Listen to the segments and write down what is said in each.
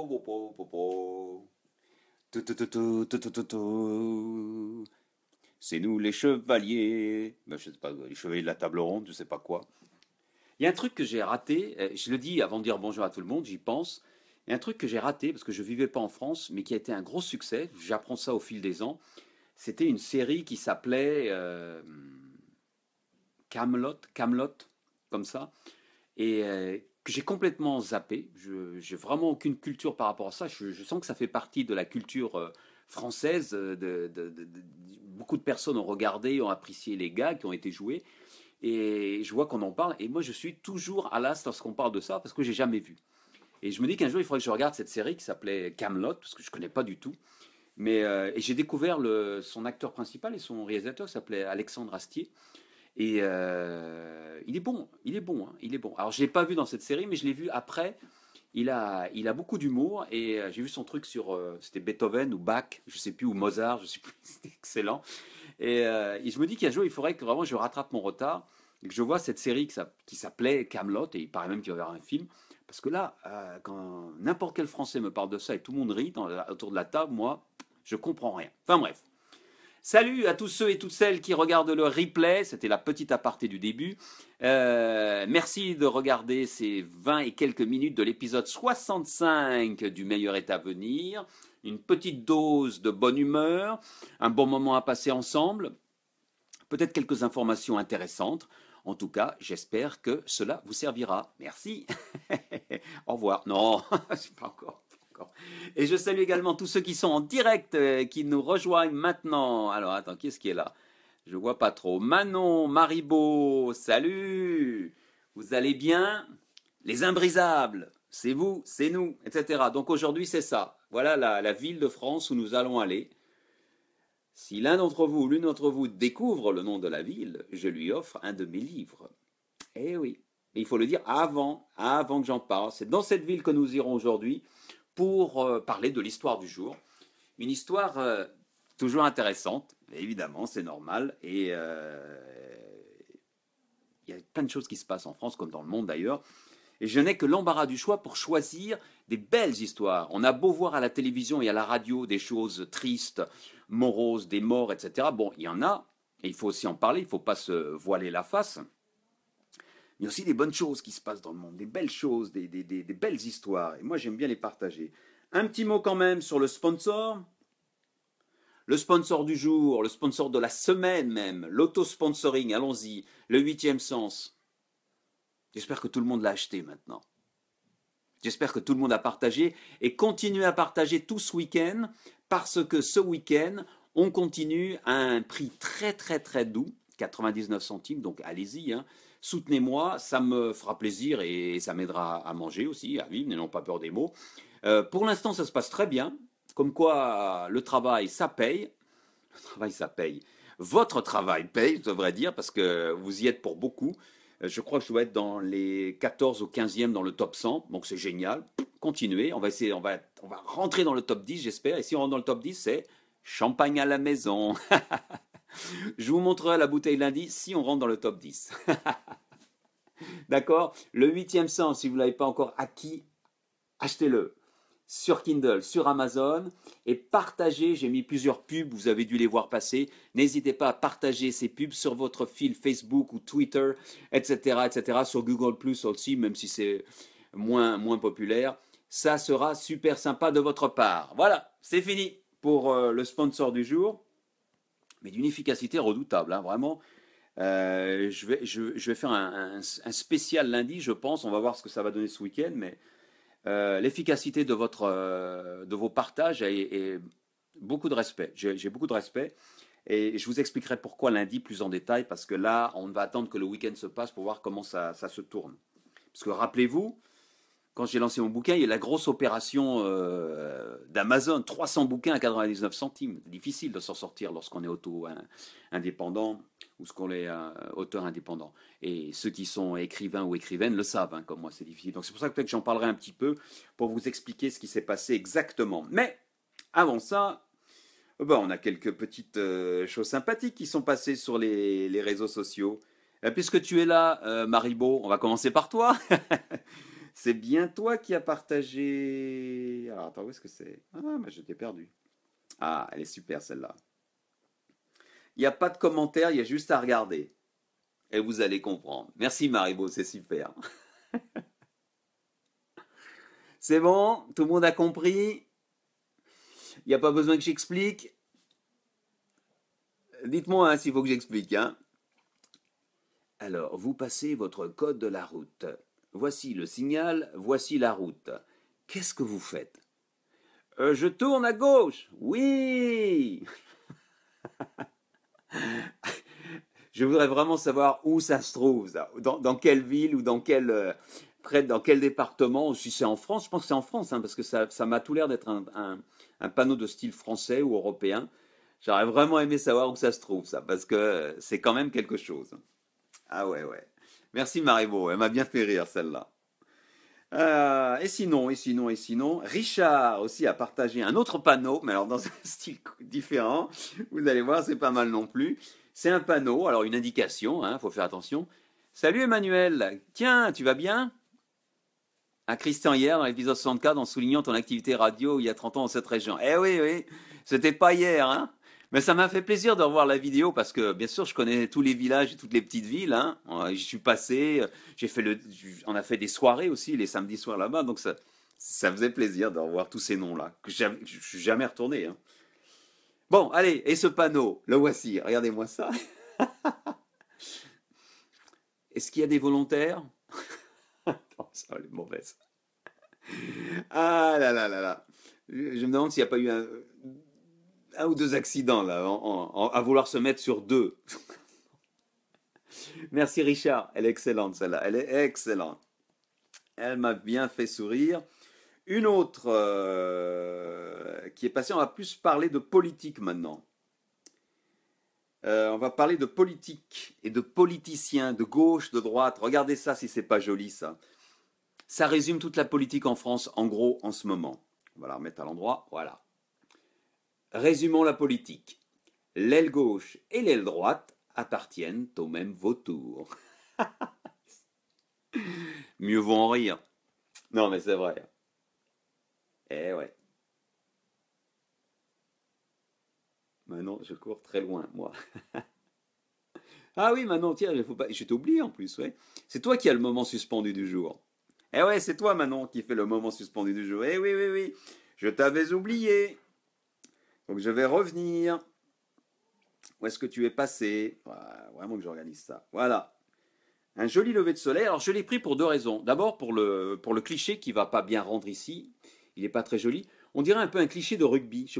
po, po, po, po. Tu, tu, tu, tu, tu, tu, tu, tu. C'est nous les chevaliers. Ben, je sais pas, les chevaliers de la table ronde, je sais pas quoi. Il y a un truc que j'ai raté, je le dis avant de dire bonjour à tout le monde, j'y pense. Il y a un truc que j'ai raté parce que je vivais pas en France, mais qui a été un gros succès. J'apprends ça au fil des ans. C'était une série qui s'appelait Camelot, Camelot, comme ça, et que j'ai complètement zappé. Je j'ai vraiment aucune culture par rapport à ça. Je sens que ça fait partie de la culture française. Beaucoup de personnes ont regardé, ont apprécié les gags qui ont été joués, et je vois qu'on en parle. Et moi, je suis toujours à l'as lorsqu'on parle de ça parce que j'ai jamais vu. Et je me dis qu'un jour, il faudrait que je regarde cette série qui s'appelait Camelot parce que je connais pas du tout. Mais et j'ai découvert son acteur principal et son réalisateur qui s'appelait Alexandre Astier. Et il est bon, il est bon, hein, il est bon. Alors je l'ai pas vu dans cette série, mais je l'ai vu après. Il a beaucoup d'humour et j'ai vu son truc sur, c'était Beethoven ou Bach, je sais plus, ou Mozart, je sais plus, c'était excellent. Et je me dis qu'un jour il faudrait que vraiment je rattrape mon retard et que je vois cette série qui s'appelait Camelot et il paraît même qu'il va y avoir un film. Parce que là, quand n'importe quel Français me parle de ça et tout le monde rit autour de la table, moi, je comprends rien. Enfin bref. Salut à tous ceux et toutes celles qui regardent le replay, c'était la petite aparté du début. Merci de regarder ces 20 et quelques minutes de l'épisode 65 du meilleur est à venir. Une petite dose de bonne humeur, un bon moment à passer ensemble, peut-être quelques informations intéressantes. En tout cas, j'espère que cela vous servira. Merci. Au revoir. Non, c'est pas encore. Et je salue également tous ceux qui sont en direct, qui nous rejoignent maintenant. Alors, attends, qui est-ce qui est là? Je vois pas trop. Manon, Maribo, salut. Vous allez bien? Les imbrisables, c'est vous, c'est nous, etc. Donc aujourd'hui, c'est ça. Voilà la ville de France où nous allons aller. Si l'un d'entre vous ou l'une d'entre vous découvre le nom de la ville, je lui offre un de mes livres. Eh oui. Et il faut le dire avant que j'en parle. C'est dans cette ville que nous irons aujourd'hui pour parler de l'histoire du jour. Une histoire toujours intéressante, évidemment, c'est normal. Et il y a plein de choses qui se passent en France, comme dans le monde d'ailleurs. Et je n'ai que l'embarras du choix pour choisir des belles histoires. On a beau voir à la télévision et à la radio des choses tristes, moroses, des morts, etc. Bon, il y en a, et il faut aussi en parler, il ne faut pas se voiler la face. Il y a aussi des bonnes choses qui se passent dans le monde, des belles choses, des belles histoires. Et moi, j'aime bien les partager. Un petit mot quand même sur le sponsor. Le sponsor du jour, le sponsor de la semaine même, l'auto-sponsoring, allons-y, le huitième sens. J'espère que tout le monde l'a acheté maintenant. J'espère que tout le monde a partagé et continue à partager tout ce week-end parce que ce week-end, on continue à un prix très très très doux, 99 centimes, donc allez-y, hein. Soutenez-moi, ça me fera plaisir et ça m'aidera à manger aussi, à vivre, n'ayons pas peur des mots. Pour l'instant, ça se passe très bien, comme quoi le travail, ça paye. Le travail, ça paye. Votre travail paye, je devrais dire, parce que vous y êtes pour beaucoup. Je crois que je dois être dans les 14 ou 15e dans le top 100, donc c'est génial. Continuez, on va essayer, on va rentrer dans le top 10, j'espère. Et si on rentre dans le top 10, c'est champagne à la maison. Je vous montrerai la bouteille lundi si on rentre dans le top 10. D'accord? Le huitième sens, si vous ne l'avez pas encore acquis, achetez-le sur Kindle, sur Amazon et partagez. J'ai mis plusieurs pubs, vous avez dû les voir passer. N'hésitez pas à partager ces pubs sur votre fil Facebook ou Twitter, etc., etc., sur Google Plus aussi, même si c'est moins populaire. Ça sera super sympa de votre part. Voilà, c'est fini pour le sponsor du jour, mais d'une efficacité redoutable, hein, vraiment. Je vais faire un spécial lundi, je pense. On va voir ce que ça va donner ce week-end, mais l'efficacité de vos partages et beaucoup de respect. J'ai beaucoup de respect et je vous expliquerai pourquoi lundi plus en détail parce que là, on va attendre que le week-end se passe pour voir comment ça se tourne. Parce que rappelez-vous, quand j'ai lancé mon bouquin, il y a eu la grosse opération d'Amazon, 300 bouquins à 99 centimes. C'est difficile de s'en sortir lorsqu'on est auto-indépendant ou ce qu'on est auteur indépendant. Et ceux qui sont écrivains ou écrivaines le savent, hein, comme moi c'est difficile. Donc c'est pour ça que peut-être que j'en parlerai un petit peu pour vous expliquer ce qui s'est passé exactement. Mais avant ça, on a quelques petites choses sympathiques qui sont passées sur les réseaux sociaux. Puisque tu es là, Maribo, on va commencer par toi. C'est bien toi qui as partagé. Alors, attends, où est-ce que c'est? Ah, mais je t'ai perdu. Ah, elle est super celle-là. Il n'y a pas de commentaire, il y a juste à regarder. Et vous allez comprendre. Merci Maribo, c'est super. C'est bon? Tout le monde a compris? Il n'y a pas besoin que j'explique? Dites-moi hein, s'il faut que j'explique. Hein. Alors, vous passez votre code de la route. Voici le signal, voici la route. Qu'est-ce que vous faites? Je tourne à gauche. Oui. Je voudrais vraiment savoir où ça se trouve, ça. Dans quelle ville ou dans quel département. Si c'est en France, je pense que c'est en France, hein, parce que ça m'a tout l'air d'être un panneau de style français ou européen. J'aurais vraiment aimé savoir où ça se trouve, ça, parce que c'est quand même quelque chose. Ah ouais, ouais. Merci Maribo, elle m'a bien fait rire celle-là. Et sinon, Richard aussi a partagé un autre panneau, mais alors dans un style différent. Vous allez voir, c'est pas mal non plus. C'est un panneau, alors une indication, hein, faut faire attention. Salut Emmanuel, tiens, tu vas bien? À Christian hier dans l'épisode 64 en soulignant ton activité radio il y a 30 ans dans cette région. Eh oui, oui, c'était pas hier, hein? Mais ça m'a fait plaisir de revoir la vidéo parce que bien sûr je connais tous les villages et toutes les petites villes. Hein. J'y suis passé, on a fait des soirées aussi les samedis soirs là-bas, donc ça faisait plaisir de revoir tous ces noms-là que je suis jamais retourné. Hein. Bon, allez, et ce panneau, le voici. Regardez-moi ça. Est-ce qu'il y a des volontaires? Oh, ça, elle est mauvaise. Ah là là là là. Je me demande s'il n'y a pas eu un ou deux accidents là, à vouloir se mettre sur deux. Merci Richard, elle est excellente celle-là, elle est excellente. Elle m'a bien fait sourire. Une autre qui est passée, on va plus parler de politique maintenant. On va parler de politique et de politiciens, de gauche, de droite. Regardez ça si c'est pas joli ça. Ça résume toute la politique en France en gros en ce moment. On va la remettre à l'endroit, voilà. Résumons la politique. L'aile gauche et l'aile droite appartiennent au même vautour. Mieux vaut en rire. Non mais c'est vrai. Eh ouais. Maintenant, je cours très loin, moi. Ah oui, Manon, tiens, il faut pas... je t'oublie en plus, ouais. C'est toi qui as le moment suspendu du jour. Eh ouais, c'est toi, Manon, qui fait le moment suspendu du jour. Eh oui, oui, oui. Je t'avais oublié. Donc je vais revenir. Où est-ce que tu es passé? Voilà, vraiment que j'organise ça. Voilà. Un joli lever de soleil. Alors je l'ai pris pour deux raisons. D'abord pour le cliché qui va pas bien rendre ici. Il n'est pas très joli. On dirait un peu un cliché de rugby.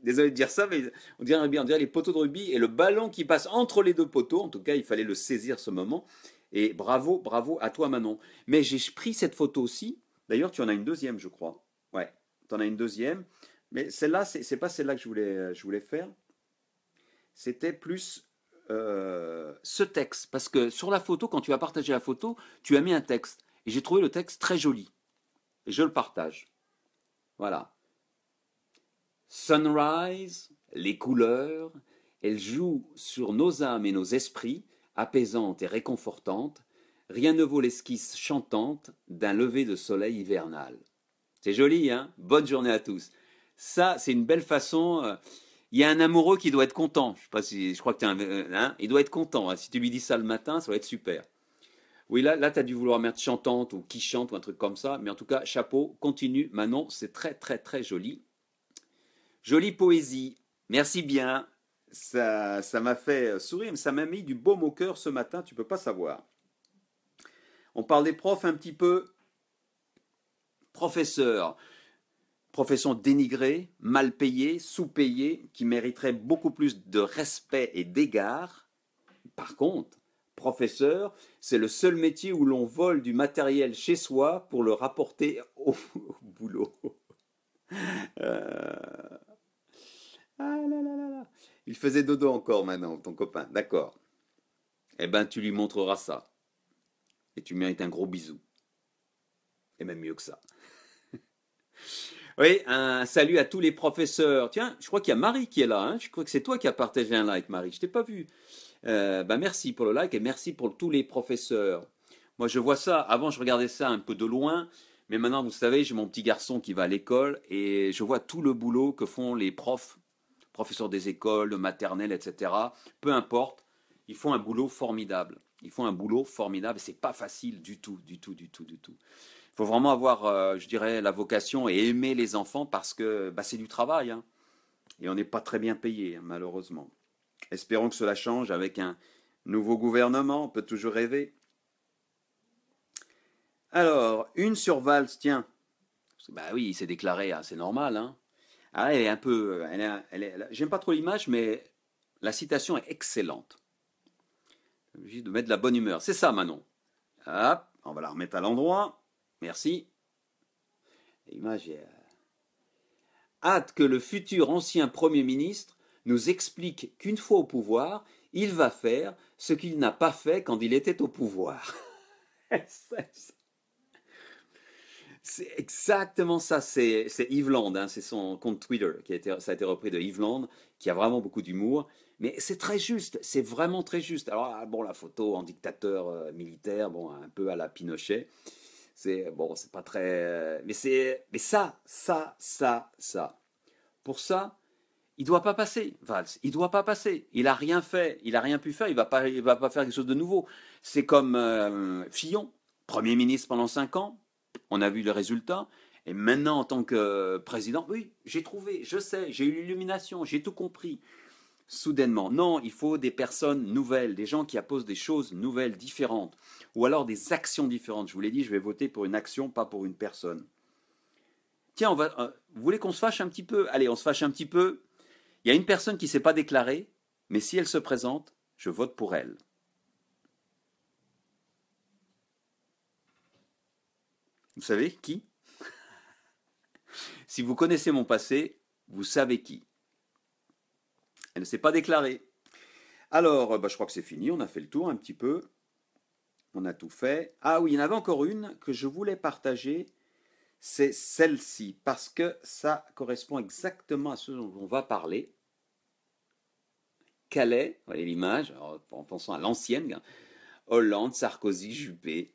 Désolé de dire ça, mais on dirait les poteaux de rugby et le ballon qui passe entre les deux poteaux. En tout cas, il fallait le saisir ce moment. Et bravo, bravo à toi Manon. Mais j'ai pris cette photo aussi. D'ailleurs, tu en as une deuxième, je crois. Ouais, tu en as une deuxième. Mais celle-là, c'est pas celle-là que je voulais faire. C'était plus ce texte. Parce que sur la photo, quand tu as partagé la photo, tu as mis un texte. Et j'ai trouvé le texte très joli. Et je le partage. Voilà. Sunrise, les couleurs, elles jouent sur nos âmes et nos esprits, apaisantes et réconfortantes. Rien ne vaut l'esquisse chantante d'un lever de soleil hivernal. C'est joli, hein? Bonne journée à tous. Ça, c'est une belle façon. Il y a un amoureux qui doit être content. Je sais pas si, je crois que tu hein? Il doit être content. Hein. Si tu lui dis ça le matin, ça va être super. Oui, là tu as dû vouloir mettre chantante ou qui chante ou un truc comme ça. Mais en tout cas, chapeau, continue. Manon, c'est très, très, très joli. Jolie poésie. Merci bien. Ça m'a fait sourire, mais ça m'a mis du baume au cœur ce matin, tu peux pas savoir. On parle des profs un petit peu. Professeurs. Profession dénigrée, mal payée, sous-payée, qui mériterait beaucoup plus de respect et d'égard. Par contre, professeur, c'est le seul métier où l'on vole du matériel chez soi pour le rapporter au boulot. Euh... Ah là là là là. Il faisait dodo encore maintenant, ton copain. D'accord. Eh ben, tu lui montreras ça. Et tu mérites un gros bisou. Et même mieux que ça. Oui, un salut à tous les professeurs. Tiens, je crois qu'il y a Marie qui est là. Hein. Je crois que c'est toi qui as partagé un like, Marie. Je t'ai pas vu. Merci pour le like et merci pour tous les professeurs. Moi, je vois ça. Avant, je regardais ça un peu de loin. Mais maintenant, vous savez, j'ai mon petit garçon qui va à l'école et je vois tout le boulot que font les profs, professeurs des écoles, de maternelle, etc. Peu importe, ils font un boulot formidable. Ils font un boulot formidable et c'est pas facile du tout, du tout, du tout, du tout. Il faut vraiment avoir, je dirais, la vocation et aimer les enfants parce que bah, c'est du travail, hein, et on n'est pas très bien payé, hein, malheureusement. Espérons que cela change avec un nouveau gouvernement. On peut toujours rêver. Alors, une sur Valls, tiens. Bah oui, il s'est déclaré, hein, c'est normal, hein. Ah, elle est un peu, j'aime pas trop l'image, mais la citation est excellente. Juste de mettre de la bonne humeur. C'est ça, Manon. Hop, on va la remettre à l'endroit. Merci. L'image est... Hâte que le futur ancien Premier ministre nous explique qu'une fois au pouvoir, il va faire ce qu'il n'a pas fait quand il était au pouvoir. C'est exactement ça. C'est Yves Land, hein, c'est son compte Twitter, ça a été repris de Yves Land, qui a vraiment beaucoup d'humour. Mais c'est très juste, c'est vraiment très juste. Alors, ah, bon, la photo en dictateur militaire, bon, un peu à la Pinochet, c'est bon, c'est pas très. Mais ça. Pour ça, il doit pas passer, Valls. Il doit pas passer. Il a rien fait, il a rien pu faire. Il va pas faire quelque chose de nouveau. C'est comme Fillon, Premier ministre pendant 5 ans. On a vu le résultat. Et maintenant, en tant que président, oui, j'ai trouvé, je sais, j'ai eu l'illumination, j'ai tout compris. Soudainement, non, il faut des personnes nouvelles, des gens qui apposent des choses nouvelles, différentes, ou alors des actions différentes. Je vous l'ai dit, je vais voter pour une action, pas pour une personne. Tiens, vous voulez qu'on se fâche un petit peu? Allez, on se fâche un petit peu. Il y a une personne qui ne s'est pas déclarée, mais si elle se présente, je vote pour elle. Vous savez qui? Si vous connaissez mon passé, vous savez qui. Elle ne s'est pas déclarée. Alors, bah, je crois que c'est fini, on a fait le tour un petit peu. On a tout fait. Ah oui, il y en avait encore une que je voulais partager. C'est celle-ci, parce que ça correspond exactement à ce dont on va parler. Calais, vous voyez l'image, en pensant à l'ancienne, hein. Hollande, Sarkozy, Juppé.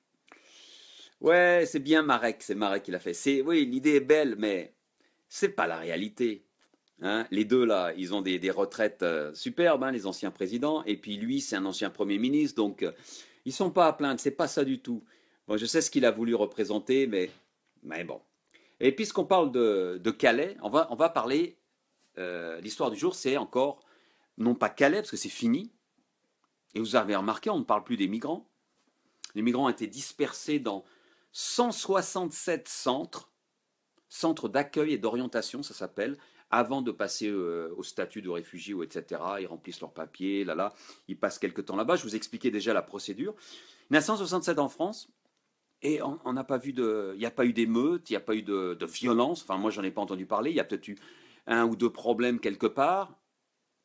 Ouais, c'est bien Marek, c'est Marek qui l'a fait. Oui, l'idée est belle, mais c'est pas la réalité. Hein. Les deux là, ils ont des retraites superbes, hein, les anciens présidents, et puis lui, c'est un ancien premier ministre, donc ils sont pas à plaindre, c'est pas ça du tout. Bon, je sais ce qu'il a voulu représenter, mais bon. Et puisqu'on parle de Calais, on va parler. L'histoire du jour, c'est encore non pas Calais parce que c'est fini. Et vous avez remarqué, on ne parle plus des migrants. Les migrants ont été dispersés dans 167 centres d'accueil et d'orientation, ça s'appelle, avant de passer au statut de réfugié ou etc. Ils remplissent leurs papiers, là, ils passent quelques temps là-bas. Je vous expliquais déjà la procédure. Il y en a 167 en France. Et on n'a pas vu il n'y a pas eu d'émeute, il n'y a pas eu de violence. Enfin, moi, j'en ai pas entendu parler. Il y a peut-être eu un ou deux problèmes quelque part,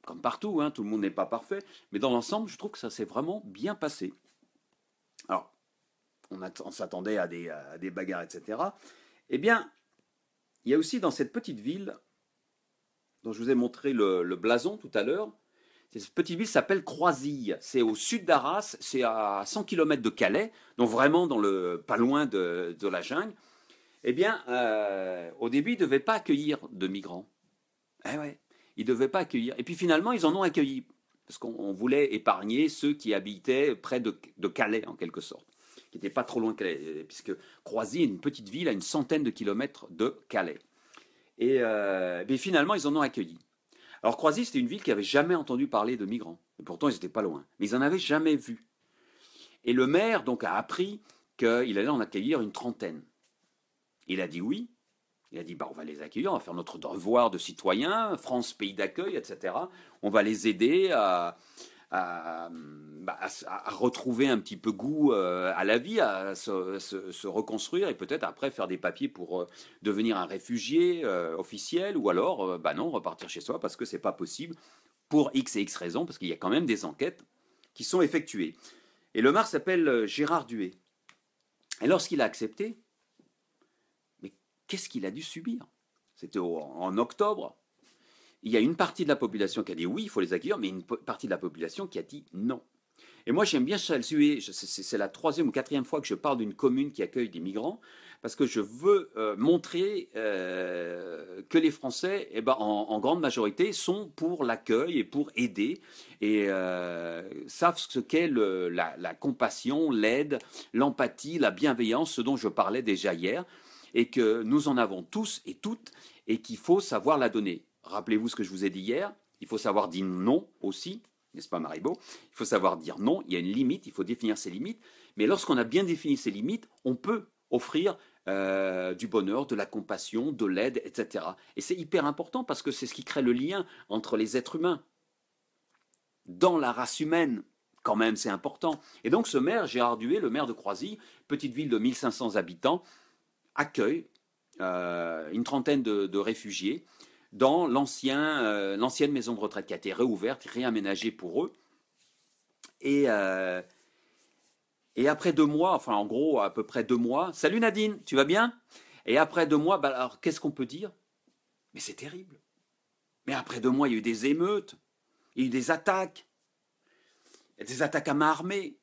comme partout. Hein, tout le monde n'est pas parfait. Mais dans l'ensemble, je trouve que ça s'est vraiment bien passé. Alors, on s'attendait à des bagarres, etc. Eh bien, il y a aussi dans cette petite ville, dont je vous ai montré le blason tout à l'heure, cette petite ville s'appelle Croisille. C'est au sud d'Arras, c'est à 100 km de Calais, donc vraiment pas loin de la jungle. Eh bien, au début, ils ne devaient pas accueillir de migrants. Eh ouais, ils ne devaient pas accueillir. Et puis finalement, ils en ont accueilli. Parce qu'on voulait épargner ceux qui habitaient près de Calais, en quelque sorte. Qui n'étaient pas trop loin de Calais. Puisque Croisy est une petite ville à une centaine de kilomètres de Calais. Et mais finalement, ils en ont accueilli. Alors Croisy, c'était une ville qui n'avait jamais entendu parler de migrants. Et pourtant, ils n'étaient pas loin. Mais ils n'en avaient jamais vu. Et le maire, donc, a appris qu'il allait en accueillir une trentaine. Il a dit oui. Il a dit, bah, on va les accueillir, on va faire notre devoir de citoyen, France, pays d'accueil, etc. On va les aider à, à retrouver un petit peu goût à la vie, à se reconstruire et peut-être après faire des papiers pour devenir un réfugié officiel ou alors, bah non, repartir chez soi parce que c'est pas possible pour X et X raisons, parce qu'il y a quand même des enquêtes qui sont effectuées. Et le maire s'appelle Gérard Duet. Et lorsqu'il a accepté, qu'est-ce qu'il a dû subir? C'était en octobre. Il y a une partie de la population qui a dit oui, il faut les accueillir, mais une partie de la population qui a dit non. Et moi, j'aime bien saluer, c'est la troisième ou quatrième fois que je parle d'une commune qui accueille des migrants, parce que je veux montrer que les Français, eh ben, en grande majorité, sont pour l'accueil et pour aider, et savent ce qu'est la compassion, l'aide, l'empathie, la bienveillance, ce dont je parlais déjà hier, et que nous en avons tous et toutes, et qu'il faut savoir la donner. Rappelez-vous ce que je vous ai dit hier, il faut savoir dire non aussi, n'est-ce pas Maribo? Il faut savoir dire non, il y a une limite, il faut définir ses limites, mais lorsqu'on a bien défini ses limites, on peut offrir du bonheur, de la compassion, de l'aide, etc. Et c'est hyper important parce que c'est ce qui crée le lien entre les êtres humains. Dans la race humaine, quand même, c'est important. Et donc ce maire, Gérard Duhet, le maire de Croisy, petite ville de 1500 habitants, accueille une trentaine de réfugiés dans l'ancienne maison de retraite qui a été réouverte, réaménagée pour eux. Et après 2 mois, enfin en gros à peu près 2 mois, salut Nadine, tu vas bien? Et après 2 mois, bah alors qu'est-ce qu'on peut dire? Mais c'est terrible. Mais après 2 mois, il y a eu des émeutes, il y a eu des attaques à main armée,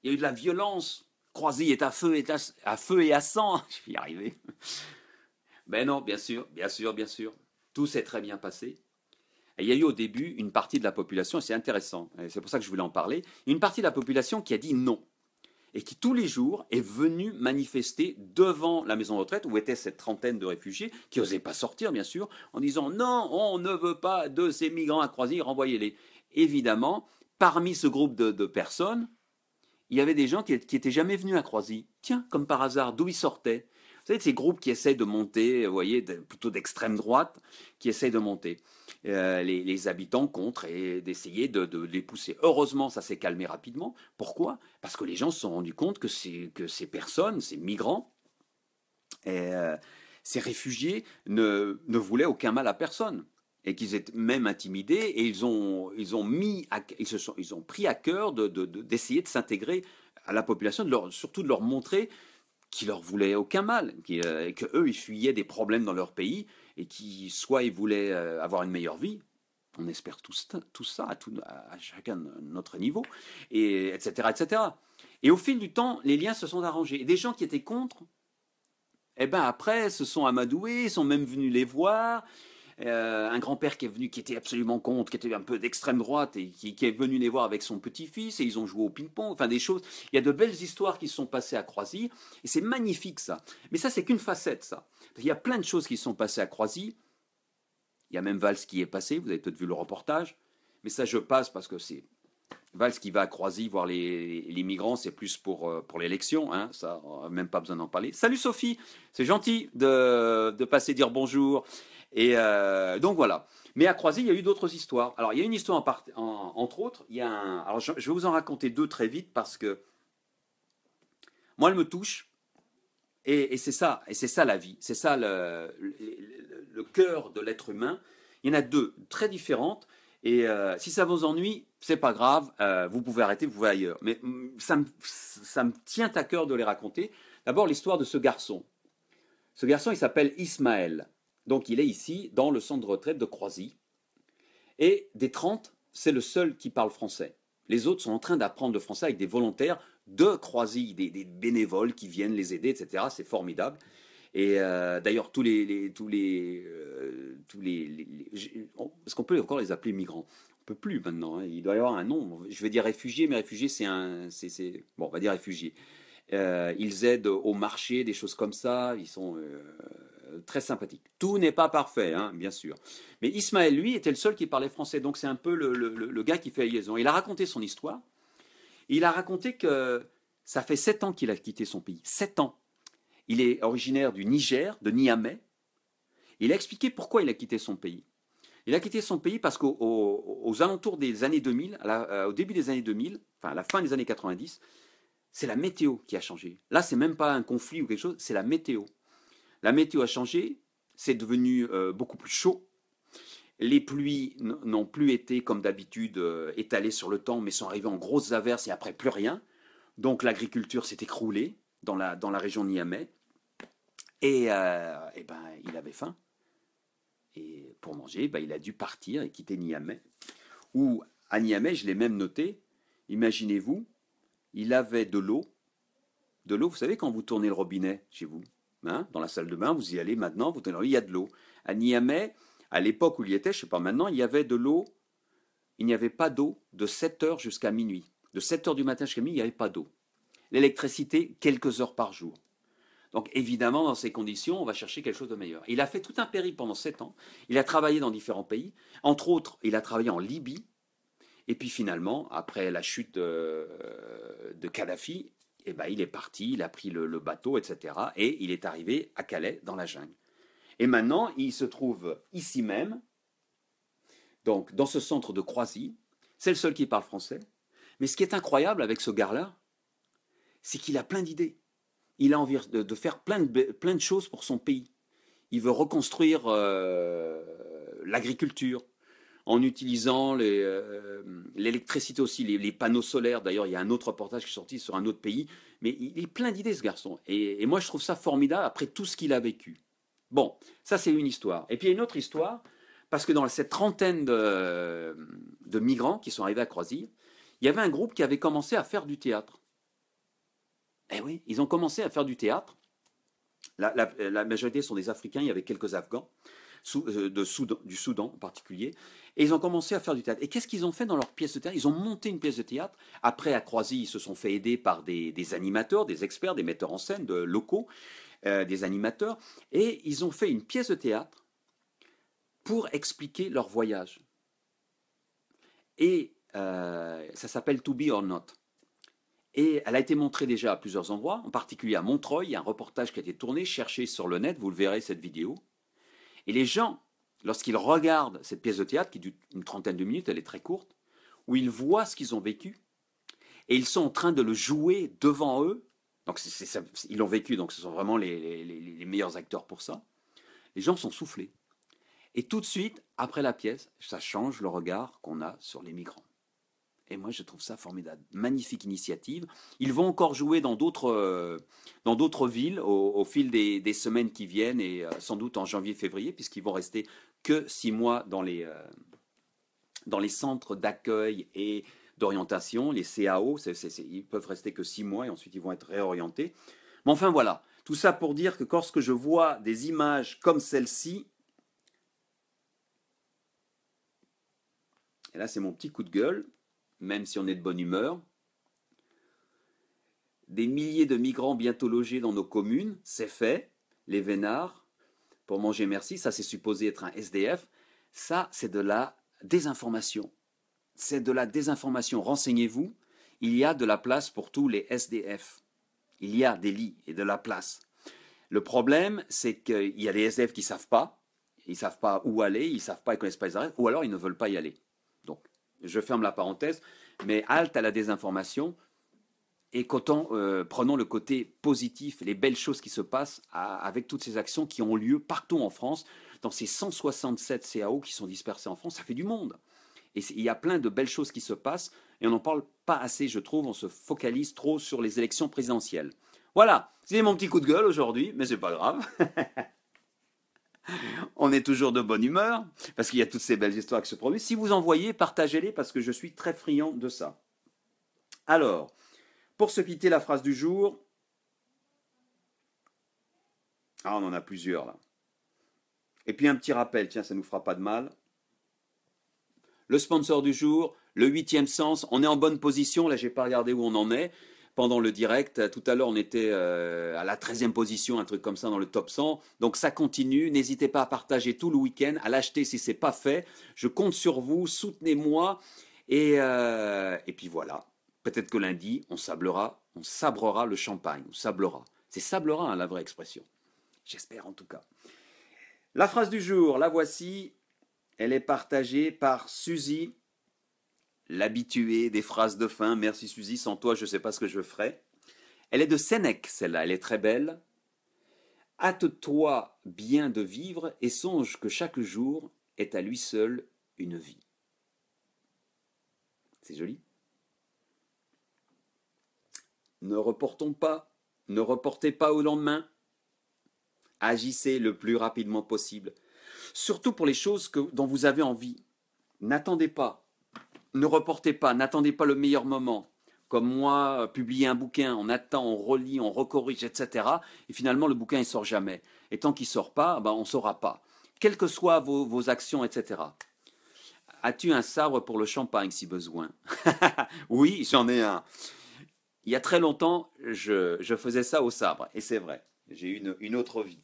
il y a eu de la violence. Croisy est à feu et à sang. Je vais y arriver. Ben non, bien sûr, bien sûr, bien sûr. Tout s'est très bien passé. Et il y a eu au début une partie de la population, et c'est intéressant, et c'est pour ça que je voulais en parler, une partie de la population qui a dit non, et qui tous les jours est venue manifester devant la maison de retraite où était cette trentaine de réfugiés, qui n'osaient pas sortir bien sûr, en disant non, on ne veut pas de ces migrants à Croisy, renvoyez-les. Évidemment, parmi ce groupe de personnes, il y avait des gens qui n'étaient jamais venus à Croisy. Tiens, comme par hasard, d'où ils sortaient? Vous savez, ces groupes qui essayent de monter, vous voyez, plutôt d'extrême droite, qui essayent de monter les habitants contre et d'essayer de les pousser. Heureusement, ça s'est calmé rapidement. Pourquoi? Parce que les gens se sont rendus compte que ces personnes, ces migrants, et, ces réfugiés ne voulaient aucun mal à personne. Et qu'ils étaient même intimidés, et ils ont pris à cœur d'essayer de s'intégrer à la population, surtout de leur montrer qu'ils leur voulaient aucun mal, que eux ils fuyaient des problèmes dans leur pays, et qui soit ils voulaient avoir une meilleure vie, on espère tout ça à chacun de notre niveau, et etc., etc. Et au fil du temps, les liens se sont arrangés. Et des gens qui étaient contre, eh ben après, se sont amadoués, sont même venus les voir. Un grand-père qui est venu, qui était absolument contre, qui était un peu d'extrême droite, et qui est venu les voir avec son petit-fils, et ils ont joué au ping-pong, enfin des choses. Il y a de belles histoires qui se sont passées à Croisy, et c'est magnifique ça. Mais ça, c'est qu'une facette, ça. Il y a plein de choses qui se sont passées à Croisy. Il y a même Valls qui est passé, vous avez peut-être vu le reportage, mais ça je passe parce que c'est Valls qui va à Croisy voir les migrants, c'est plus pour l'élection, hein, ça, on n'a même pas besoin d'en parler. Salut Sophie, c'est gentil de passer dire bonjour. Et donc voilà. Mais à Croisy, il y a eu d'autres histoires. Alors il y a une histoire entre autres, alors je vais vous en raconter deux très vite parce que moi elle me touche, et c'est ça la vie, c'est ça le cœur de l'être humain. Il y en a deux très différentes. Et si ça vous ennuie, c'est pas grave, vous pouvez arrêter, vous pouvez ailleurs. Mais ça me tient à cœur de les raconter. D'abord, l'histoire de ce garçon. Ce garçon, il s'appelle Ismaël. Donc, il est ici, dans le centre de retraite de Croisy. Et des 30, c'est le seul qui parle français. Les autres sont en train d'apprendre le français avec des volontaires de Croisy, des bénévoles qui viennent les aider, etc. C'est formidable. Et d'ailleurs, est-ce qu'on peut encore les appeler migrants? On peut plus maintenant, hein. Il doit y avoir un nom. Je vais dire réfugiés, mais réfugiés, bon, on va dire réfugiés. Ils aident au marché, des choses comme ça. Ils sont très sympathiques. Tout n'est pas parfait, hein, bien sûr. Mais Ismaël, lui, était le seul qui parlait français. Donc c'est un peu le gars qui fait la liaison. Il a raconté son histoire. Il a raconté que ça fait 7 ans qu'il a quitté son pays. 7 ans. Il est originaire du Niger, de Niamey. Il a expliqué pourquoi il a quitté son pays. Il a quitté son pays parce qu'aux alentours des années 2000, au début des années 2000, enfin à la fin des années 90, c'est la météo qui a changé. Là, c'est même pas un conflit ou quelque chose, c'est la météo. La météo a changé, c'est devenu beaucoup plus chaud. Les pluies n'ont plus été, comme d'habitude, étalées sur le temps, mais sont arrivées en grosses averses et après plus rien. Donc l'agriculture s'est écroulée dans la région de Niamey. Et ben, il avait faim. Et pour manger, ben, il a dû partir et quitter Niamey. Ou à Niamey, je l'ai même noté, imaginez-vous, il avait de l'eau. De l'eau, vous savez, quand vous tournez le robinet chez vous, hein, dans la salle de bain, vous y allez maintenant, vous tournez, il y a de l'eau. À Niamey, à l'époque où il y était, je ne sais pas maintenant, il y avait de l'eau. Il n'y avait pas d'eau de 7 heures jusqu'à minuit. De 7 heures du matin jusqu'à minuit, il n'y avait pas d'eau. L'électricité, quelques heures par jour. Donc évidemment, dans ces conditions, on va chercher quelque chose de meilleur. Il a fait tout un périple pendant 7 ans. Il a travaillé dans différents pays. Entre autres, il a travaillé en Libye. Et puis finalement, après la chute de Kadhafi, eh ben, il est parti, il a pris le bateau, etc. Et il est arrivé à Calais, dans la jungle. Et maintenant, il se trouve ici même, donc dans ce centre de Croisy. C'est le seul qui parle français. Mais ce qui est incroyable avec ce gars-là, c'est qu'il a plein d'idées. Il a envie de faire plein de choses pour son pays. Il veut reconstruire l'agriculture en utilisant l'électricité aussi, les panneaux solaires. D'ailleurs, il y a un autre reportage qui est sorti sur un autre pays. Mais il est plein d'idées, ce garçon. Et moi, je trouve ça formidable après tout ce qu'il a vécu. Bon, ça, c'est une histoire. Et puis, il y a une autre histoire, parce que dans cette trentaine de migrants qui sont arrivés à Croisy, il y avait un groupe qui avait commencé à faire du théâtre. Eh oui, ils ont commencé à faire du théâtre. La majorité sont des Africains, il y avait quelques Afghans, du Soudan en particulier, et ils ont commencé à faire du théâtre. Et qu'est-ce qu'ils ont fait dans leur pièce de théâtre? Ils ont monté une pièce de théâtre. Après, à Croisy, ils se sont fait aider par des animateurs, des experts, des metteurs en scène locaux, des animateurs, et ils ont fait une pièce de théâtre pour expliquer leur voyage. Et ça s'appelle To Be or Not. Et elle a été montrée déjà à plusieurs endroits, en particulier à Montreuil. Il y a un reportage qui a été tourné, cherchez sur le net, vous le verrez cette vidéo. Et les gens, lorsqu'ils regardent cette pièce de théâtre, qui dure une trentaine de minutes, elle est très courte, où ils voient ce qu'ils ont vécu, et ils sont en train de le jouer devant eux, donc ils l'ont vécu, donc ce sont vraiment les meilleurs acteurs pour ça, les gens sont soufflés. Et tout de suite, après la pièce, ça change le regard qu'on a sur les migrants. Et moi, je trouve ça formidable. Magnifique initiative. Ils vont encore jouer dans d'autres villes au fil des semaines qui viennent, et sans doute en janvier-février, puisqu'ils vont rester que 6 mois dans les centres d'accueil et d'orientation, les CAO. Ils peuvent rester que 6 mois et ensuite ils vont être réorientés. Mais enfin voilà, tout ça pour dire que lorsque je vois des images comme celle-ci, et là c'est mon petit coup de gueule, même si on est de bonne humeur, des milliers de migrants bientôt logés dans nos communes, c'est fait, les vénards, pour manger merci, ça c'est supposé être un SDF, ça c'est de la désinformation. C'est de la désinformation, renseignez-vous, il y a de la place pour tous les SDF. Il y a des lits et de la place. Le problème, c'est qu'il y a des SDF qui ne savent pas où aller, ils ne savent pas, ils ne connaissent pas les adresses, ou alors ils ne veulent pas y aller. Donc, je ferme la parenthèse, mais halte à la désinformation, et prenons le côté positif, les belles choses qui se passent avec toutes ces actions qui ont lieu partout en France, dans ces 167 CAO qui sont dispersés en France, ça fait du monde. Et il y a plein de belles choses qui se passent, et on n'en parle pas assez, je trouve, on se focalise trop sur les élections présidentielles. Voilà, c'est mon petit coup de gueule aujourd'hui, mais c'est pas grave. On est toujours de bonne humeur, parce qu'il y a toutes ces belles histoires qui se produisent. Si vous en voyez, partagez-les, parce que je suis très friand de ça. Alors, pour se quitter, la phrase du jour. Ah, on en a plusieurs là. Et puis un petit rappel, tiens, ça ne nous fera pas de mal. Le sponsor du jour, le 8e sens. On est en bonne position, là j'ai pas regardé où on en est pendant le direct. Tout à l'heure on était à la 13e position, un truc comme ça dans le top 100. Donc ça continue, n'hésitez pas à partager tout le week-end, à l'acheter si ce n'est pas fait. Je compte sur vous, soutenez-moi. Et puis voilà, peut-être que lundi on sabrera le champagne, on sablera. C'est sablera hein, la vraie expression. J'espère en tout cas. La phrase du jour, la voici. Elle est partagée par Suzy, l'habituée des phrases de fin. Merci Suzy, sans toi je ne sais pas ce que je ferais. Elle est de Sénèque, celle-là, elle est très belle. Hâte-toi bien de vivre et songe que chaque jour est à lui seul une vie. C'est joli. Ne reportez pas au lendemain. Agissez le plus rapidement possible. Surtout pour les choses dont vous avez envie. N'attendez pas. Ne reportez pas, n'attendez pas le meilleur moment. Comme moi, publier un bouquin, on attend, on relit, on recorrige, etc. Et finalement, le bouquin, il sort jamais. Et tant qu'il sort pas, ben, on ne saura pas. Quelles que soient vos actions, etc. As-tu un sabre pour le champagne si besoin? Oui, j'en ai un. Il y a très longtemps, je faisais ça au sabre. Et c'est vrai, j'ai eu une autre vie.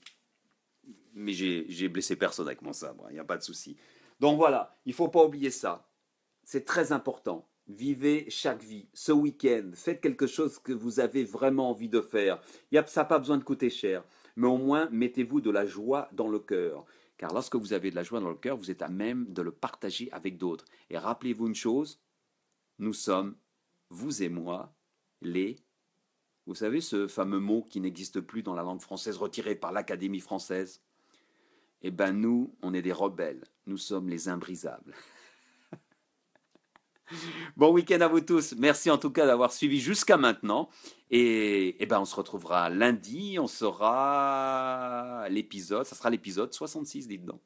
Mais j'ai blessé personne avec mon sabre, il n'y a pas de souci. Donc voilà, il ne faut pas oublier ça. C'est très important. Vivez chaque vie. Ce week-end, faites quelque chose que vous avez vraiment envie de faire. Ça n'a pas besoin de coûter cher. Mais au moins, mettez-vous de la joie dans le cœur. Car lorsque vous avez de la joie dans le cœur, vous êtes à même de le partager avec d'autres. Et rappelez-vous une chose, nous sommes, vous et moi, les... Vous savez ce fameux mot qui n'existe plus dans la langue française, retiré par l'Académie française? Eh bien nous, on est des rebelles. Nous sommes les imbrisables. Bon week-end à vous tous. Merci en tout cas d'avoir suivi jusqu'à maintenant. Et ben on se retrouvera lundi. On sera l'épisode, ça sera l'épisode 66, dites donc.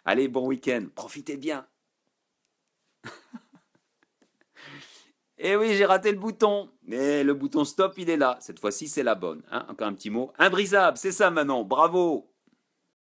Allez, bon week-end. Profitez bien. Eh oui, j'ai raté le bouton. Mais le bouton stop, il est là. Cette fois-ci, c'est la bonne. Hein. Encore un petit mot. Imbrisable, c'est ça Manon. Bravo.